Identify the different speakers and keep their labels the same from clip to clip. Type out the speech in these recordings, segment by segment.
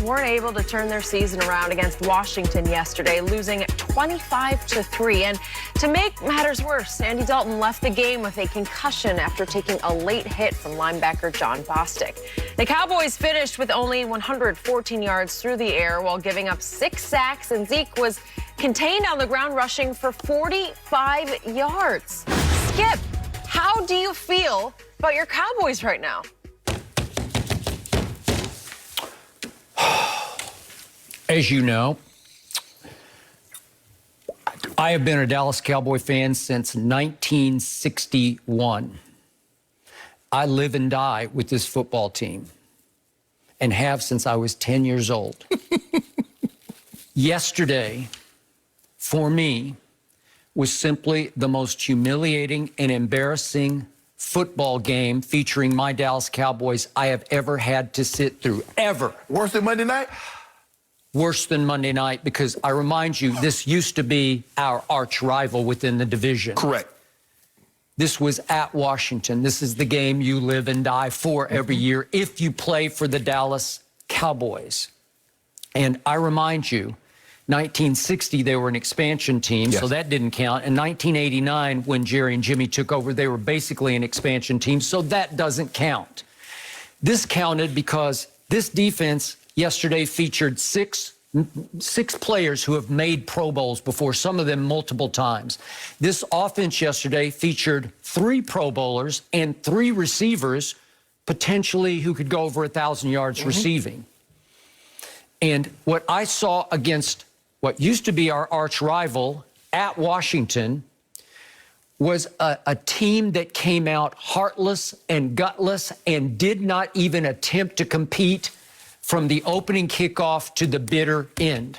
Speaker 1: Cowboys weren't able to turn their season around against Washington yesterday, losing 25-3. And to make matters worse, Andy Dalton left the game with a concussion after taking a late hit from linebacker John Bostic. The Cowboys finished with only 114 yards through the air while giving up 6 sacks, and Zeke was contained on the ground rushing for 45 yards. Skip, how do you feel about your Cowboys right now?
Speaker 2: As you know, I have been a Dallas Cowboy fan since 1961. I live and die with this football team and have since I was 10 years old. Yesterday, for me, was simply the most humiliating and embarrassing football game featuring my Dallas Cowboys I have ever had to sit through, ever.
Speaker 3: Worse than Monday night?
Speaker 2: Worse than Monday night, because I remind you, this used to be our arch rival within the division.
Speaker 3: Correct.
Speaker 2: This was at Washington. This is the game you live and die for every year if you play for the Dallas Cowboys. And I remind you, 1960, they were an expansion team, so that didn't count. In 1989, when Jerry and Jimmy took over, they were basically an expansion team, so that doesn't count. This counted because this defense yesterday featured six players who have made Pro Bowls before, some of them multiple times. This offense yesterday featured 3 Pro Bowlers and 3 receivers, potentially who could go over 1,000 yards receiving. And what I saw against what used to be our arch rival at Washington was a team that came out heartless and gutless and did not even attempt to compete from the opening kickoff to the bitter end.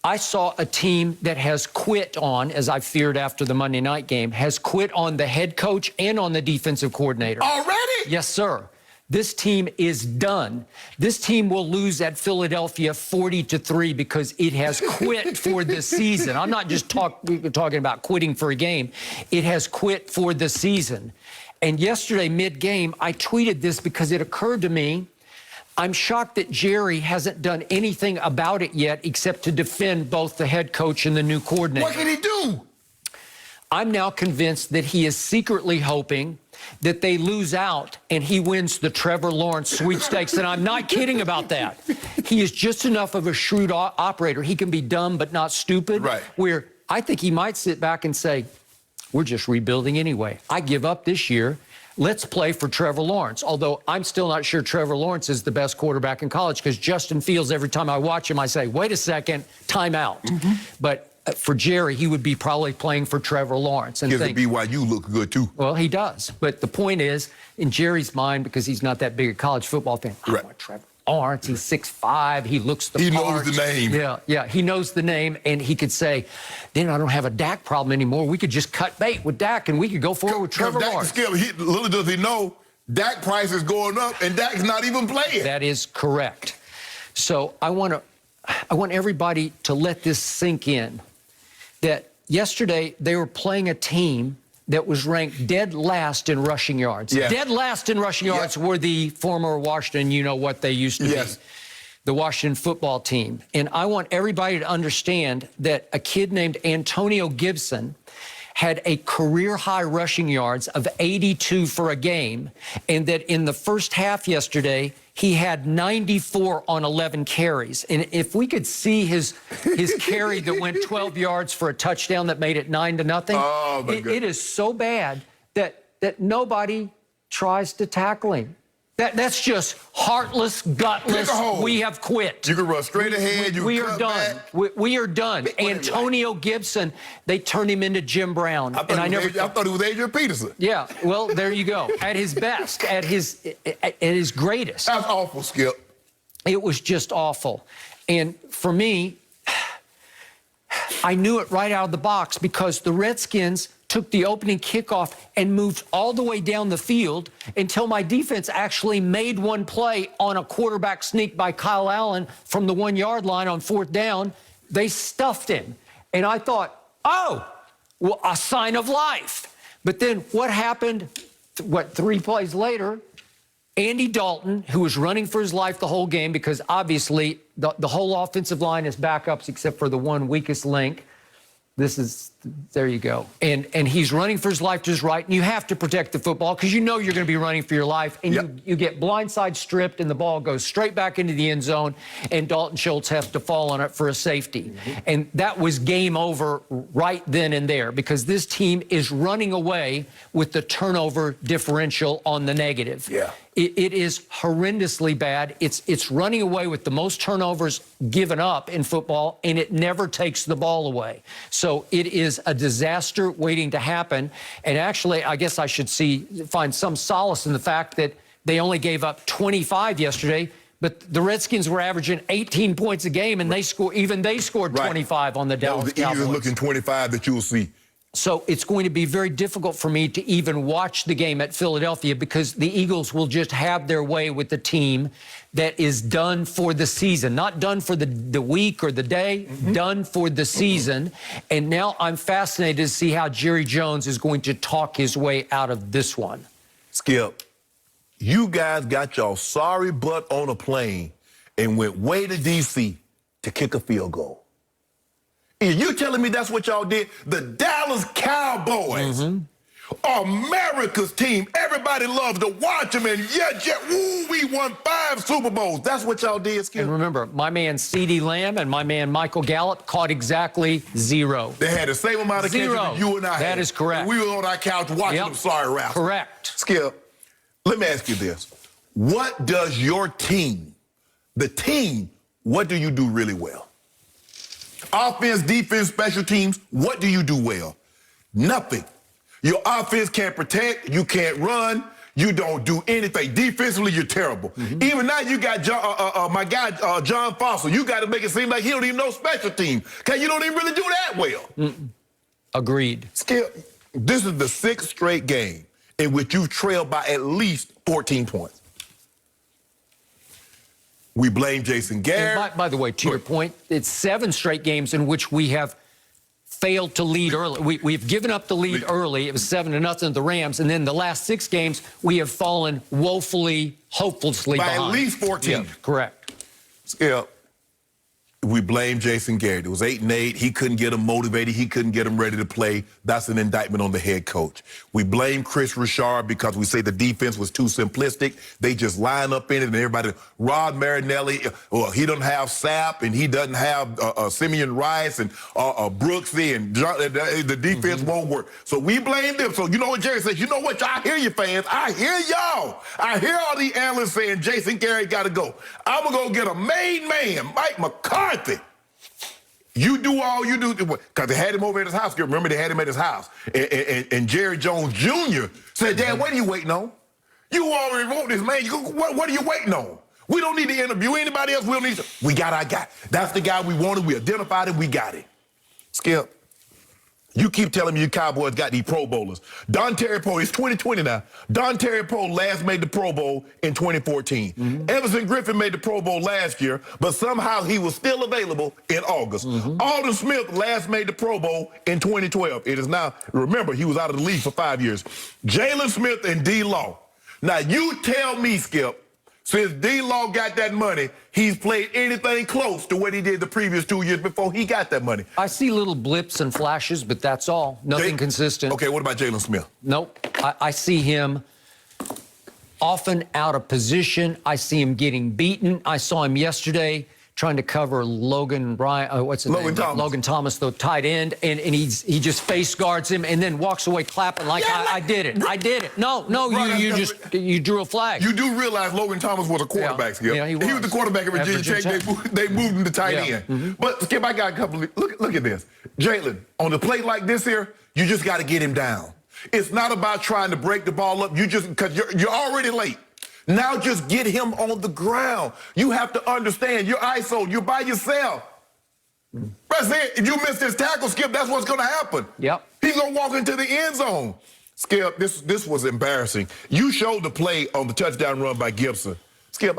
Speaker 2: I saw a team that has quit on, as I feared after the Monday night game, has quit on the head coach and on the defensive coordinator.
Speaker 3: Already?
Speaker 2: Yes, sir. This team is done. This team will lose at Philadelphia 40-3 because it has quit for the season. I'm not just talking about quitting for a game. It has quit for the season. And yesterday, mid-game, I tweeted this because it occurred to me, I'm shocked that Jerry hasn't done anything about it yet except to defend both the head coach and the new coordinator.
Speaker 3: What can he do?
Speaker 2: I'm now convinced that he is secretly hoping that they lose out and he wins the Trevor Lawrence sweepstakes. And I'm not kidding about that. He is just enough of a shrewd operator. He can be dumb but not stupid.
Speaker 3: Right.
Speaker 2: Where I think he might sit back and say, we're just rebuilding anyway. I give up this year. Let's play for Trevor Lawrence. Although I'm still not sure Trevor Lawrence is the best quarterback in college, because Justin Fields, every time I watch him, I say, wait a second, timeout. But for Jerry, he would be probably playing for Trevor Lawrence. And
Speaker 3: Gives the BYU look good, too.
Speaker 2: Well, he does. But the point is, in Jerry's mind, because he's not that big a college football fan, I want Trevor Lawrence. He's 6'5". He looks the part.
Speaker 3: He knows the name.
Speaker 2: Yeah, he knows the name. And he could say, then I don't have a Dak problem anymore. We could just cut bait with Dak, and we could go forward with Trevor Lawrence.
Speaker 3: Little does he know, Dak price is going up, and Dak's not even playing.
Speaker 2: That is correct. So I want everybody to let this sink in, that yesterday they were playing a team that was ranked dead last in rushing yards.
Speaker 3: Yeah.
Speaker 2: Dead last in rushing yards were the former Washington, you know what they used to be, the Washington football team. And I want everybody to understand that a kid named Antonio Gibson had a career-high rushing yards of 82 for a game, and that in the first half yesterday, he had 94 on 11 carries. And if we could see his carry that went 12 yards for a touchdown that made it 9-0, it is so bad that nobody tries to tackle him. That's just heartless, gutless. We have quit.
Speaker 3: You can run straight ahead.
Speaker 2: We are done. We are done. Antonio Gibson, they turned him into Jim Brown.
Speaker 3: I thought he was Adrian Peterson.
Speaker 2: Yeah, well, there you go. At his best, at his greatest.
Speaker 3: That's awful, Skip.
Speaker 2: It was just awful. And for me, I knew it right out of the box, because the Redskins took the opening kickoff and moved all the way down the field until my defense actually made one play on a quarterback sneak by Kyle Allen from the 1-yard line on 4th down. They stuffed him. And I thought, oh, well, a sign of life. But then what happened, 3 plays later? Andy Dalton, who was running for his life the whole game because obviously the whole offensive line is backups except for the one weakest link. There you go. And he's running for his life to his right, and you have to protect the football because you know you're going to be running for your life, and you get blindside stripped, and the ball goes straight back into the end zone, and Dalton Schultz has to fall on it for a safety. And that was game over right then and there because this team is running away with the turnover differential on the negative.
Speaker 3: Yeah.
Speaker 2: It is horrendously bad. It's running away with the most turnovers given up in football, and it never takes the ball away. So it is a disaster waiting to happen. And actually, I guess I should find some solace in the fact that they only gave up 25 yesterday, but the Redskins were averaging 18 points a game, and they scored 25 on the Dallas Cowboys.
Speaker 3: That was the easiest looking 25 that you'll see.
Speaker 2: So it's going to be very difficult for me to even watch the game at Philadelphia because the Eagles will just have their way with the team that is done for the season, not done for the week or the day, done for the season. And now I'm fascinated to see how Jerry Jones is going to talk his way out of this one.
Speaker 3: Skip, you guys got y'all sorry butt on a plane and went way to D.C. to kick a field goal. And you telling me that's what y'all did? The Dallas Cowboys, America's team. Everybody loves to watch them, and we won 5 Super Bowls. That's what y'all did, Skip.
Speaker 2: And remember, my man CeeDee Lamb and my man Michael Gallup caught exactly 0.
Speaker 3: They had the same amount of catches that you and I had.
Speaker 2: That is correct.
Speaker 3: We were on our couch watching them sorry raps.
Speaker 2: Correct.
Speaker 3: Skip, let me ask you this. What does your team, what do you do really well? Offense, defense, special teams, what do you do well? Nothing. Your offense can't protect, you can't run, you don't do anything. Defensively, you're terrible. Even now, you got my guy, John Fossil. You got to make it seem like he don't even know special teams because you don't even really do that well.
Speaker 2: Agreed.
Speaker 3: Skip, this is the 6th straight game in which you've trailed by at least 14 points. We blame Jason Garrett.
Speaker 2: By the way, to your point, it's 7 straight games in which we have failed to lead early. We've given up the lead early. It was 7-0 to the Rams. And then the last 6 games, we have fallen woefully, hopelessly
Speaker 3: by
Speaker 2: behind.
Speaker 3: At least 14.
Speaker 2: Yeah, correct.
Speaker 3: Yeah. We blame Jason Garrett. It was 8-8. He couldn't get them motivated. He couldn't get them ready to play. That's an indictment on the head coach. We blame Chris Richard because we say the defense was too simplistic. They just line up in it and everybody, Rod Marinelli, well, he doesn't have Sapp and he doesn't have Simeon Rice and Brooksy and the defense won't work. So we blame them. So you know what Jerry says? You know what? I hear you, fans. I hear y'all. I hear all the analysts saying Jason Garrett got to go. I'm going to go get a made man, Mike McCarthy. You do all you do, because they had him over at his house. Remember, they had him at his house. And Jerry Jones Jr. said, Dad, what are you waiting on? You already wrote this, man. What are you waiting on? We don't need to interview anybody else. We don't need to. We got our guy. That's the guy we wanted. We identified him. We got him. Skip, you keep telling me you Cowboys got these Pro Bowlers. Don Terry Poe, it's 2020 now. Don Terry Poe last made the Pro Bowl in 2014. Everson Griffin made the Pro Bowl last year, but somehow he was still available in August. Alden Smith last made the Pro Bowl in 2012. It is now, remember, he was out of the league for 5 years. Jalen Smith and D-Law. Now, you tell me, Skip, since D-Law got that money, he's played anything close to what he did the previous 2 years before he got that money.
Speaker 2: I see little blips and flashes, but that's all. Nothing consistent.
Speaker 3: Okay, what about Jalen Smith?
Speaker 2: Nope. I see him often out of position. I see him getting beaten. I saw him yesterday trying to cover Logan Thomas, the tight end, and he just face guards him and then walks away clapping like I did it. I did it. No, you drew a flag.
Speaker 3: You do realize Logan Thomas was a quarterback, Skip.
Speaker 2: Yeah, he was
Speaker 3: the quarterback at Virginia Tech. They moved him to tight end. But Skip, I got a couple of look at this. Jalen, on a play like this here, you just got to get him down. It's not about trying to break the ball up. You just because you're already late. Now just get him on the ground. You have to understand, you're ISO, you're by yourself. That's it. If you miss this tackle, Skip, that's what's going to happen.
Speaker 2: Yep.
Speaker 3: He's going to walk into the end zone. Skip, this was embarrassing. You showed the play on the touchdown run by Gibson. Skip,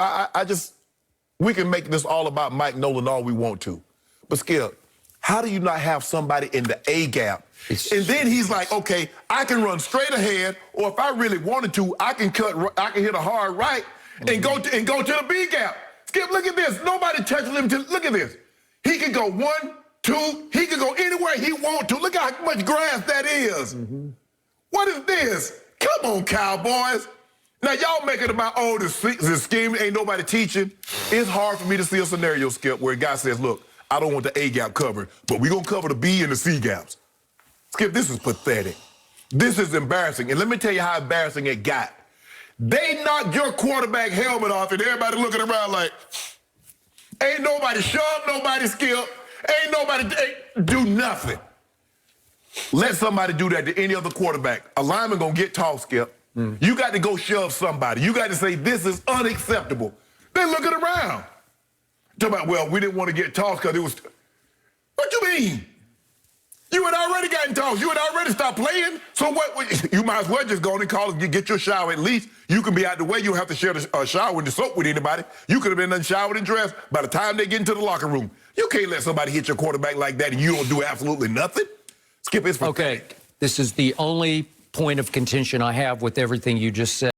Speaker 3: we can make this all about Mike Nolan all we want to. But Skip, how do you not have somebody in the A gap? And then he's like, okay, I can run straight ahead, or if I really wanted to, I can hit a hard right and go to the B gap. Skip, look at this. Nobody touches him. Look at this. He can go 1, 2. He can go anywhere he wants to. Look how much grass that is. What is this? Come on, Cowboys. Now, y'all make it about, oh, the scheme ain't nobody teaching. It's hard for me to see a scenario, Skip, where a guy says, look, I don't want the A gap covered, but we're going to cover the B and the C gaps. Skip, this is pathetic. This is embarrassing. And let me tell you how embarrassing it got. They knocked your quarterback helmet off, and everybody looking around like, ain't nobody shove, nobody skip, ain't nobody do nothing. Let somebody do that to any other quarterback. A lineman going to get tall, Skip. You got to go shove somebody. You got to say, this is unacceptable. They're looking around. Talking about, well, we didn't want to get tossed because it was... What you mean? You had already gotten tossed. You had already stopped playing. So what? You might as well just go in and call and get your shower at least. You can be out the way. You don't have to share the shower and the soap with anybody. You could have been unshowered and dressed by the time they get into the locker room. You can't let somebody hit your quarterback like that and you don't do absolutely nothing. Skip, it's pathetic.
Speaker 2: Okay, this is the only point of contention I have with everything you just said.